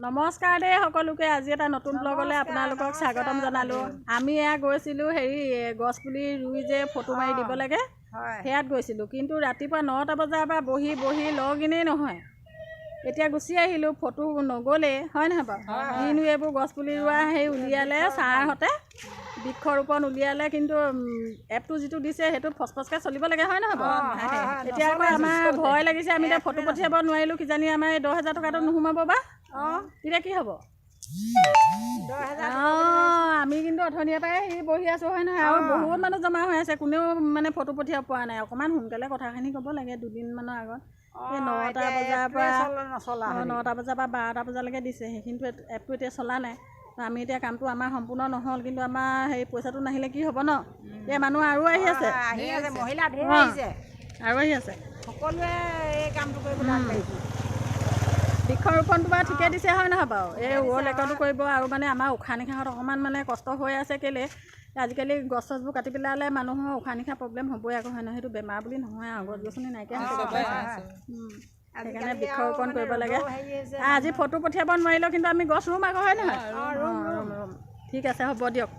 নমস্কাৰ দেই সকলোকে। আজি এটা নতুন ব্লগলৈ আপোনালোকক স্বাগতম জনালোঁ। আমি এয়া গৈছিলোঁ গছ পুলি ৰুই যে ফটো মাৰি দিব লাগে, সেয়াত গৈছিলোঁ। কিন্তু ৰাতিপুৱা 9টা বজাৰ পৰা বহি বহি লগিনেই নহয়। এতিয়া গুচি আহিলোঁ, ফটো নগ'লেই হয় নহয় বাৰু। কিনো এইবোৰ গছ পুলি ৰোৱা উলিয়ালে ছাৰহঁতে, বৃক্ষৰোপণ উলিয়ালে, কিন্তু এপটো যিটো দিছে সেইটোত ফচফচকৈ চলিব লাগে হয় নহয় বাৰু। এতিয়া আকৌ আমাৰ ভয় লাগিছে, আমি এতিয়া ফটো পঠিয়াব নোৱাৰিলোঁ, কিজানি আমাৰ এই 10,000 টকাটো নোসোমাব বা। তেতিয়া কি হ'ব? আমি কিন্তু অথনিৰ পৰাই বহি আছোঁ হয় নহয়, আৰু বহুত মানুহ জমা হৈ আছে, কোনেও মানে ফটো পঠিয়াব পৰা নাই। অকণমান সোনকালে কথাখিনি ক'ব লাগে, দুদিনমানৰ আগত। এই 9টা বজাৰ পৰা 12টা বজালৈকে দিছে, সেইখিনিতো এপটো এতিয়া চলা নাই। আমি এতিয়া কামটো আমাৰ সম্পূৰ্ণ নহ'ল, কিন্তু আমাৰ পইচাটো নাহিলে কি হ'ব ন। এতিয়া মানুহ আৰু আহি আছে, মহিলা ধেৰ আহিছে, আৰু আহি আছে, সকলোৱে এই কামটো কৰিবলৈ আগবাঢ়িছে। বৃক্ষৰোপণটো বাৰু ঠিকে দিছে হয় নহয় বাৰু। এই ৱৰ্ল্ড ৰেকৰ্ডো কৰিব, আৰু মানে আমাৰ উশাহ নিশাহত অকণমান মানে কষ্ট হৈ আছে। কেলৈ আজিকালি গছ চছবোৰ কাটি পেলালে মানুহৰ উশাহ নিশাহ প্ৰব্লেম হ'বই আকৌ হয় নহয়। সেইটো বেমাৰ বুলি নহয় আৰু, গছ গছনি নাইকিয়া হৈছে। সেইকাৰণে বৃক্ষৰোপণ কৰিব লাগে। আজি ফটো পঠিয়াব নোৱাৰিলেও কিন্তু আমি গছ ৰুম আকৌ হয় নহয়। ঠিক আছে, হ'ব দিয়ক।